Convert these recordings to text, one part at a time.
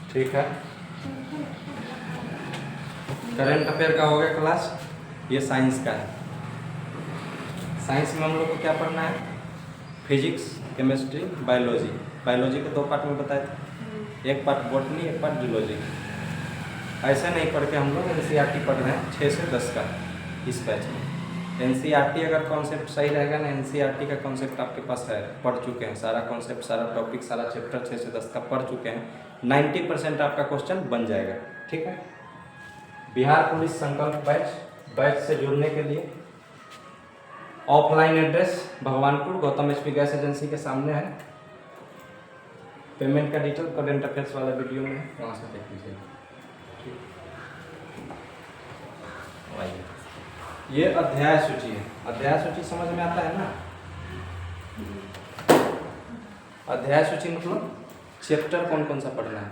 ठीक है। Current affair का हो गया क्लास। ये साइंस का है। साइंस में हम लोग को क्या पढ़ना है? Physics, chemistry, biology. बायोलॉजी के 2 पार्ट में बताए थे, एक पार्ट बॉटनी, एक पार्ट जूलॉजी। ऐसे नहीं पढ़ के हम लोग एनसीईआरटी पढ़ रहे हैं 6 से 10 का इस बैच में। एनसीईआरटी अगर कॉन्सेप्ट सही रहेगा ना, एनसीईआरटी का कॉन्सेप्ट आपके पास है, पढ़ चुके हैं, सारा कॉन्सेप्ट, सारा टॉपिक, सारा चैप्टर 6 से 10 का पढ़ चुके हैं, 90% आपका क्वेश्चन बन जाएगा। ठीक है। बिहार पुलिस संकल्प बैच से जुड़ने के लिए offline address Bhagwanpur Gautam HP gas agency के सामने है। पेमेंट का डिटेल करंट अफेयर्स वाला वीडियो में है, वहाँ से देख लीजिए। ये अध्याय सूची है। अध्याय सूची समझ में आता है ना? अध्याय सूची मतलब चैप्टर कौन कौन सा पढ़ना है,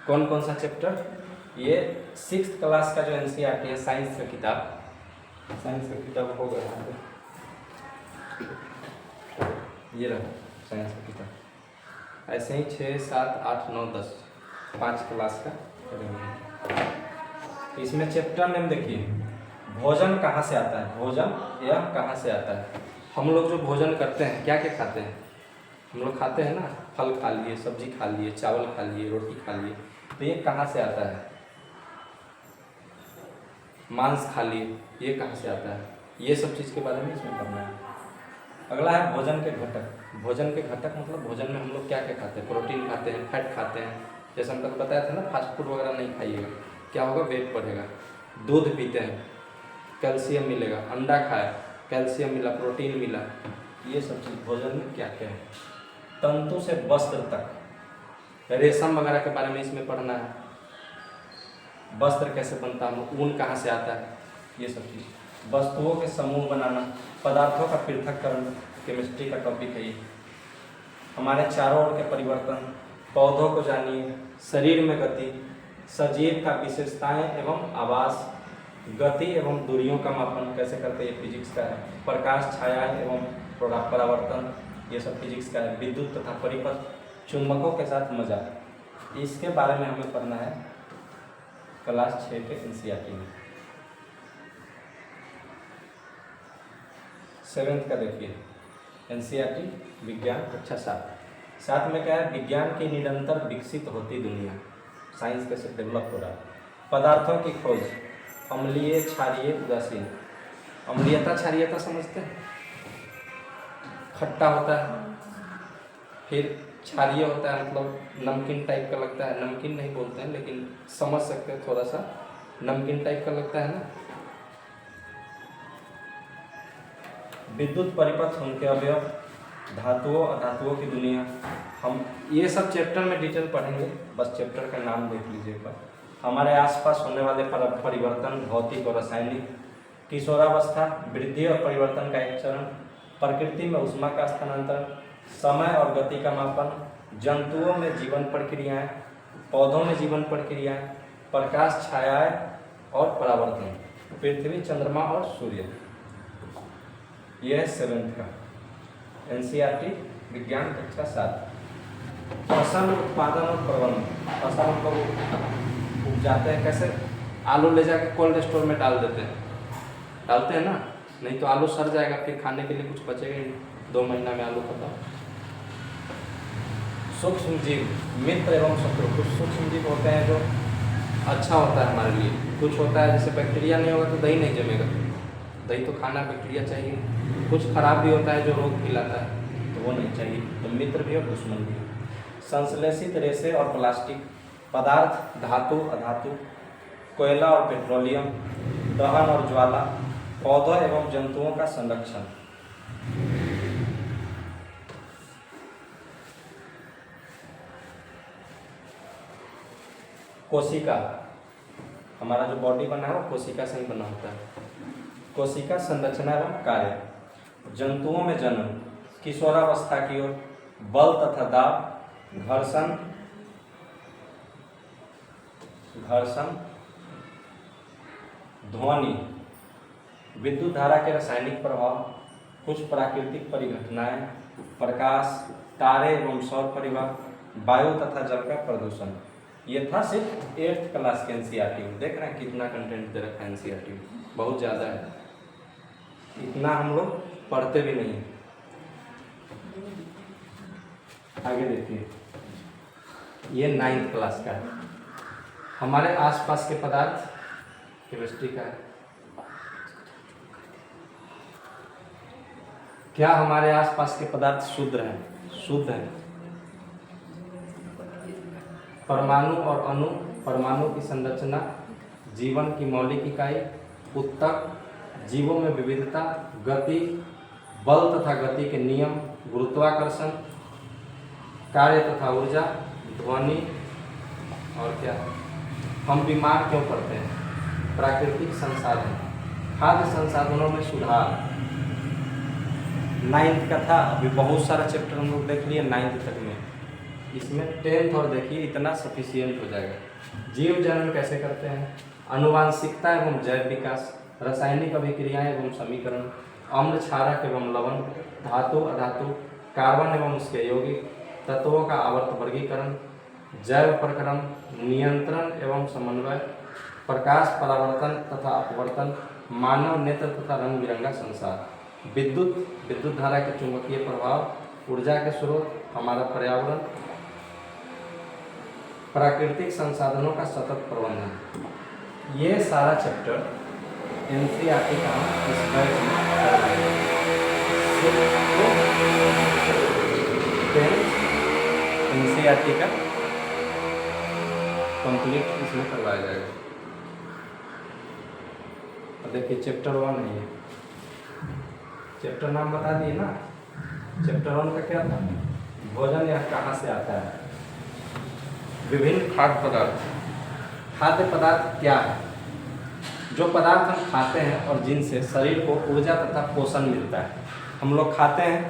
कौन कौन सा चैप्टर। ये 6th क्लास का जो एनसीईआरटी है, साइंस का किताब, साइंस का किताब होगा यहाँ पे, ये रहा साइंस का किताब। ऐसे ही 6, 7, 8, 9, 10 5 क्लास का करेंगे। इसमें चैप्टर नेम देखिए, भोजन कहाँ से आता है, भोजन यह कहाँ से आता है। हम लोग जो भोजन करते हैं, क्या क्या खाते हैं? हम लोग खाते हैं ना, फल खा लिए, सब्जी खा लिए, चावल खा लिए, रोटी खा लिए, तो ये कहाँ से आता है? मांस खा लिए, ये कहाँ से आता है? ये सब चीज़ के बारे में इसमें पढ़ना है। अगला है भोजन के घटक। भोजन के घटक मतलब भोजन में हम लोग क्या क्या खाते हैं? प्रोटीन खाते हैं, फैट खाते हैं, जैसे हम कल बताया था ना, फास्ट फूड वगैरह नहीं खाइएगा, क्या होगा? वेट बढ़ेगा। दूध पीते हैं, कैल्शियम मिलेगा। अंडा खाए, कैल्शियम मिला, प्रोटीन मिला। ये सब चीज़ भोजन में क्या क्या है। तंतु से वस्त्र तक, रेशम वगैरह के बारे में इसमें पढ़ना है। वस्त्र कैसे बनता है, ऊन कहाँ से आता है, ये सब चीज़। वस्तुओं के समूह बनाना, पदार्थों का पृथक्करण, केमिस्ट्री का टॉपिक है ये। हमारे चारों ओर के परिवर्तन, पौधों को जानिए, शरीर में गति, सजीव का विशेषताएं एवं आवास, गति एवं दूरियों का मापन कैसे करते हैं, ये फिजिक्स का है। प्रकाश, छाया एवं परावर्तन, ये सब फिजिक्स का है। विद्युत तथा परिपथ, चुंबकों के साथ मजाक, इसके बारे में हमें पढ़ना है क्लास 6 के एनसीईआरटी में। 7th का देखिए, एनसीईआरटी विज्ञान कक्षा 7 में क्या है? विज्ञान की निरंतर विकसित होती दुनिया, साइंस कैसे डेवलप हो रहा है। पदार्थों की खोज, अम्लीय, क्षारीय, उदासीन। अम्लीयता, क्षारीयता समझते हैं? खट्टा होता है, फिर क्षारीय होता है, मतलब नमकीन टाइप का लगता है। नमकीन नहीं बोलते हैं, लेकिन समझ सकते हैं, थोड़ा सा नमकीन टाइप का लगता है ना। विद्युत परिपथ, उनके अवयव, धातुओं अधातुओं की दुनिया। हम ये सब चैप्टर में डिटेल पढ़ेंगे, बस चैप्टर का नाम देख लीजिए एक बार। हमारे आसपास होने वाले परिवर्तन, भौतिक और रासायनिक। किशोरावस्था, वृद्धि और परिवर्तन का एक चरण। प्रकृति में ऊष्मा का स्थानांतरण, समय और गति का मापन। जंतुओं में जीवन प्रक्रियाएं, पौधों में जीवन प्रक्रियाएं, प्रकाश, छायाएं और परावर्तन, पृथ्वी, चंद्रमा और सूर्य। यह है 7th का एनसीईआरटी विज्ञान कक्षा 7। फसल उत्पादन और प्रबंधन, फसल हम लोग उपजाते हैं कैसे? आलू ले जाके कोल्ड स्टोर में डाल देते हैं, डालते हैं ना, नहीं तो आलू सड़ जाएगा, फिर खाने के लिए कुछ बचेगा ही नहीं, 2 महीना में आलू खत्म। सूक्ष्म जीव, मित्र एवं शत्रु। कुछ सूक्ष्म जीव होते हैं जो अच्छा होता है हमारे लिए, कुछ होता है जैसे बैक्टीरिया नहीं होगा तो दही नहीं जमेगा, दही तो खाना, बैक्टीरिया चाहिए। कुछ खराब भी होता है जो रोग फैलाता है, तो वो नहीं चाहिए, तो मित्र भी और दुश्मन भी। संश्लेषित रेशे और प्लास्टिक, पदार्थ, धातु अधातु, कोयला और पेट्रोलियम, दहन और ज्वाला, पौधों एवं जंतुओं का संरक्षण। कोशिका, हमारा जो बॉडी बना है वो कोशिका से ही बना होता है। कोशिका संरचना एवं कार्य, जंतुओं में जन्म, किशोरावस्था की ओर, बल तथा दाब, घर्षण, ध्वनि, विद्युत धारा के रासायनिक प्रभाव, कुछ प्राकृतिक परिघटनाएं, प्रकाश, तारे एवं सौर परिवार, वायु तथा जल का प्रदूषण। ये था सिर्फ 8th क्लास के एनसीईआरटी में। देख रहे हैं कितना कंटेंट दे रखा है एनसीईआरटी में, बहुत ज़्यादा है, इतना हम लोग पढ़ते भी नहीं। आगे देखिए, ये 9th क्लास का है। हमारे आसपास के पदार्थ केमिस्ट्री का है। क्या हमारे आसपास के पदार्थ शुद्ध हैं? शुद्ध हैं। परमाणु और अणु, परमाणु की संरचना, जीवन की मौलिक इकाई, उत्तक, जीवों में विविधता, गति, बल तथा गति के नियम, गुरुत्वाकर्षण, कार्य तथा ऊर्जा, ध्वनि, और क्या, हम बीमार क्यों पड़ते हैं, प्राकृतिक संसाधन, खाद्य संसाधनों में सुधार। 9th का था, अभी बहुत सारा चैप्टर हम लोग देख लिए 9th तक में, इसमें 10th और देखिए, इतना सफिशियंट हो जाएगा। जीव जन्म कैसे करते हैं, आनुवांशिकता एवं जैव विकास, रासायनिक अभिक्रियाएं एवं समीकरण, अम्ल, क्षारक एवं लवण, धातु, अधातु, कार्बन एवं उसके यौगिक तत्वों का आवर्त वर्गीकरण, जैव प्रक्रम, नियंत्रण एवं समन्वय, प्रकाश परावर्तन तथा अपवर्तन, मानव नेत्र तथा रंग बिरंगा संसार, विद्युत, विद्युत धारा के चुंबकीय प्रभाव, ऊर्जा के स्रोत, हमारा पर्यावरण, प्राकृतिक संसाधनों का सतत प्रबंधन। ये सारा चैप्टर एनसीईआरटी का इस बैच में एनसीईआरटी का कंप्लीट इसमें करवाया जाएगा। और देखिए चैप्टर 1 है ये, चैप्टर नाम बता दिए ना। चैप्टर 1 का क्या था, भोजन यह कहाँ से आता है, विभिन्न खाद्य पदार्थ। खाद्य पदार्थ क्या है, जो पदार्थ हम खाते हैं और जिनसे शरीर को ऊर्जा तथा पोषण मिलता है। हम लोग खाते हैं,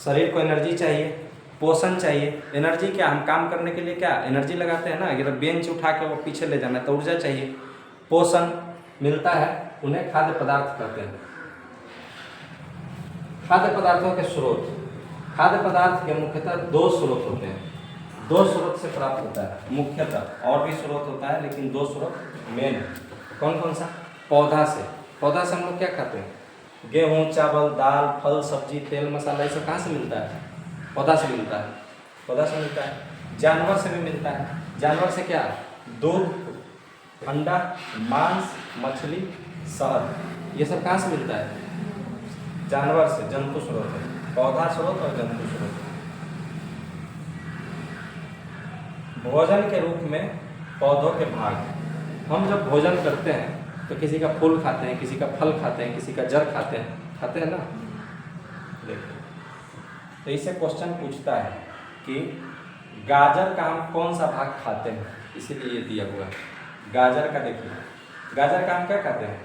शरीर को एनर्जी चाहिए, पोषण चाहिए। एनर्जी क्या, हम काम करने के लिए क्या एनर्जी लगाते हैं ना, अगर बेंच उठा के वो पीछे ले जाना है तो ऊर्जा चाहिए। पोषण मिलता है, उन्हें खाद्य पदार्थ कहते हैं। खाद्य पदार्थों के स्रोत, खाद्य पदार्थ के मुख्यतः 2 स्रोत होते हैं। 2 स्रोत से प्राप्त होता है मुख्यतः, और भी स्रोत होता है लेकिन 2 स्रोत मेन है। कौन कौन सा, पौधा से। पौधा से हम लोग क्या खाते हैं, गेहूँ, चावल, दाल, फल, सब्जी, तेल, मसाला, ये सब कहाँ से मिलता है, पौधा से मिलता है। पौधा से मिलता है। जानवर से भी मिलता है। जानवर से क्या, दूध, अंडा, मांस, मछली, शहद, ये सब कहाँ से मिलता है, जानवर से। जंतु स्रोत है, पौधा स्रोत और जंतु स्रोत। भोजन के रूप में पौधों के भाग। हम जब भोजन करते हैं तो किसी का फूल खाते हैं, किसी का फल खाते हैं, किसी का जड़ खाते हैं ना। देखिए, तो इससे क्वेश्चन पूछता है कि गाजर का हम कौन सा भाग खाते हैं, इसीलिए ये दिया हुआ है। गाजर का देखिए, गाजर का हम क्या खाते हैं,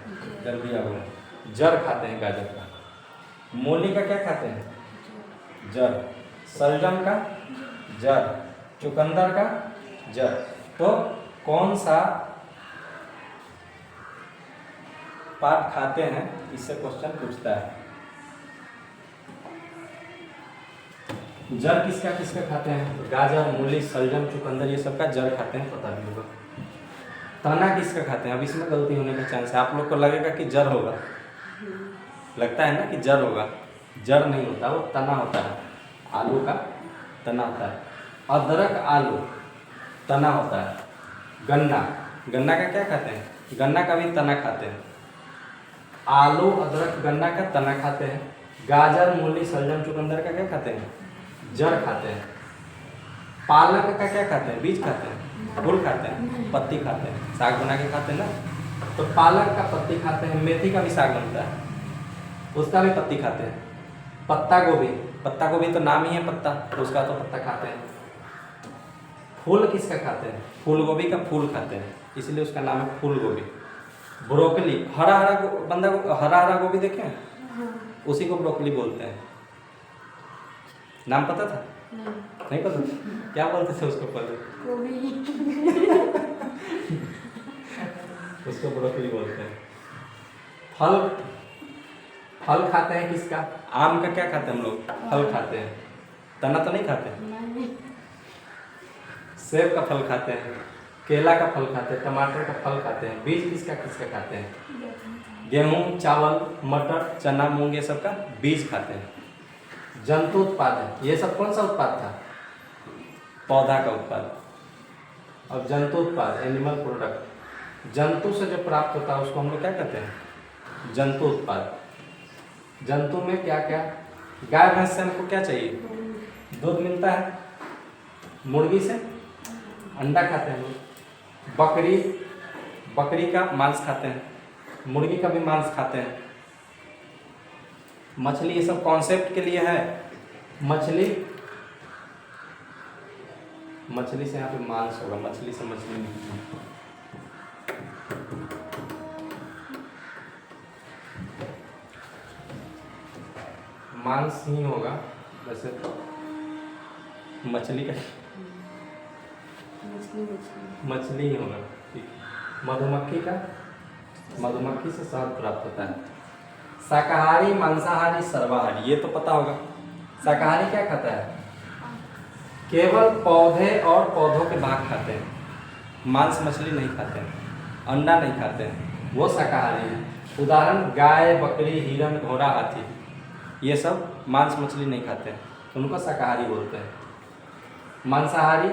जड़ दिया हुआ है, जड़ खाते हैं गाजर का। मूली का क्या खाते हैं, जड़। शलजम का जड़, चुकंदर का जड़। तो कौन सा पार्ट खाते हैं, इससे क्वेश्चन पूछता है। जड़ किसका किसका खाते हैं, गाजर, मूली, शलजम, चुकंदर, ये सब का जड़ खाते हैं, पता भी होगा। तना किसका खाते हैं, अब इसमें गलती होने का चांस है। आप लोग को लगेगा कि जड़ होगा, लगता है ना कि जड़ होगा, जड़ नहीं होता, वो तना होता है। आलू का तना होता है। अदरक, आलू, तना होता है। गन्ना, गन्ना का क्या खाते हैं, गन्ना का भी तना खाते हैं। आलू, अदरक, गन्ना का तना खाते हैं। गाजर, मूली, शलजम, चुकंदर का क्या खाते हैं, जड़ खाते हैं। पालक का क्या खाते हैं, बीज खाते हैं, फूल खाते हैं, पत्ती खाते हैं, साग बना के खाते हैं ना। तो पालक का पत्ती खाते हैं। मेथी का भी साग बनता है, उसका भी पत्ती खाते हैं। पत्ता गोभी, पत्ता गोभी तो नाम ही है पत्ता, तो उसका तो पत्ता खाते हैं। फूल किसका खाते हैं, फूल गोभी का फूल खाते हैं, इसलिए उसका नाम है फूल गोभी। ब्रोकली, हरा हरा बंदा, हरा हरा गोभी देखे हैं, उसी को ब्रोकली बोलते हैं। नाम पता था, नहीं पता था, क्या बोलते थे उसको पहले, उसको ब्रोकली बोलते हैं। फल, फल खाते हैं किसका, आम का क्या खाते हैं हम लोग? फल खाते हैं, तना तो नहीं खाते। नहीं। सेब का फल खाते हैं, केला का फल खाते हैं, टमाटर का फल खाते हैं। बीज किसका किसका खाते हैं? गेहूँ, चावल, मटर, चना, मूंग, ये सब का बीज खाते हैं। जंतु उत्पाद है, ये सब कौन सा उत्पाद था? पौधा का उत्पाद। और जंतु उत्पाद एनिमल प्रोडक्ट, जंतु से जो प्राप्त होता है उसको हम लोग क्या कहते हैं? जंतु उत्पाद। जंतु में क्या क्या? गाय भैंस से हमको क्या चाहिए? दूध मिलता है। मुर्गी से अंडा खाते हैं हम लोग। बकरी का मांस खाते हैं, मुर्गी का भी मांस खाते हैं। मछली, ये सब कॉन्सेप्ट के लिए है। मछली से यहाँ पे मांस होगा, मछली से मछली नहीं। मांस ही होगा वैसे तो। मछली का मछली ही होगा। मधुमक्खी का, मधुमक्खी से शहद प्राप्त होता है। शाकाहारी, मांसाहारी, सर्वाहारी, ये तो पता होगा। शाकाहारी क्या खाता है? केवल पौधे और पौधों के भाग खाते हैं, मांस मछली नहीं खाते हैं, अंडा नहीं खाते हैं, वो शाकाहारी है। उदाहरण गाय, बकरी, हिरण, घोड़ा, हाथी, ये सब मांस मछली नहीं खाते हैं, उनको शाकाहारी बोलते हैं। मांसाहारी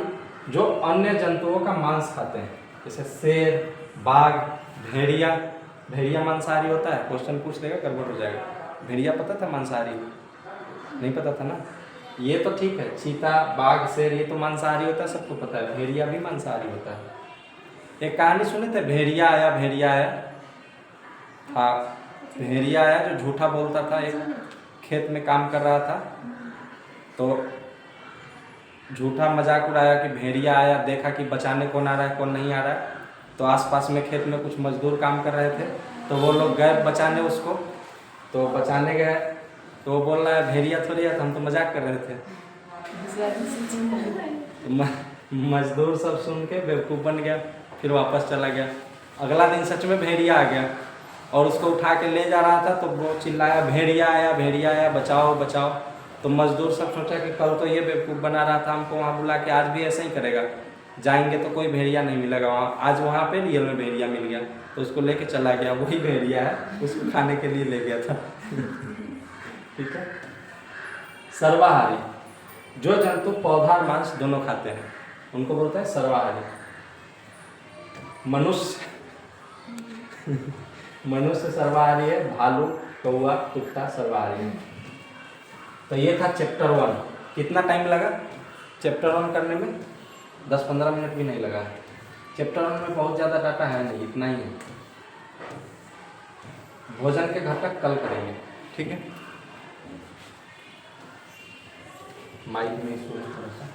जो अन्य जंतुओं का मांस खाते हैं, जैसे शेर, बाघ, भेड़िया। भेड़िया मांसाहारी होता है? क्वेश्चन पूछ देगा गड़बड़ हो जाएगा। भेड़िया पता था मांसाहारी? नहीं पता था ना। ये तो ठीक है, चीता, बाघ, शेर ये तो मांसाहारी होता है, सबको पता है। भेड़िया भी मांसाहारी होता है। एक कहानी सुने थे, भेड़िया आया था। भेड़िया आया जो झूठा बोलता था। एक खेत में काम कर रहा था तो झूठा मजाक उड़ाया कि भेड़िया आया, देखा कि बचाने कौन आ रहा है कौन नहीं आ रहा है। तो आसपास में खेत में कुछ मजदूर काम कर रहे थे, तो वो लोग गए बचाने उसको। तो बचाने गए तो वो बोल रहा है भेड़िया थोड़ी है, हम तो मजाक कर रहे थे। मजदूर सब सुन के बेवकूफ़ बन गया, फिर वापस चला गया। अगला दिन सच में भेड़िया आ गया और उसको उठा के ले जा रहा था, तो वो चिल्लाया भेड़िया आया, बचाओ बचाओ। तो मजदूर सब सोचा कि कल तो ये बेवकूफ़ बना रहा था हमको वहाँ बुला के, आज भी ऐसा ही करेगा। जाएंगे तो कोई भेड़िया नहीं मिलेगा वहाँ। आज वहाँ पे रियल में भेड़िया मिल गया, तो उसको लेके चला गया। वही भेड़िया है, उसको खाने के लिए ले गया था। ठीक है। सर्वाहारी जो जंतु पौधा और मांस दोनों खाते हैं उनको बोलते हैं सर्वाहारी। मनुष्य सर्वाहारी है, भालू, कौवा, कुत्ता सर्वाहारी है। तो ये था चैप्टर 1। कितना टाइम लगा चैप्टर 1 करने में? 10-15 मिनट भी नहीं लगा। चैप्टर 1 में बहुत ज़्यादा डाटा है नहीं, इतना ही है। भोजन के घटक कल करेंगे, ठीक है। माइक में इसको थोड़ा सा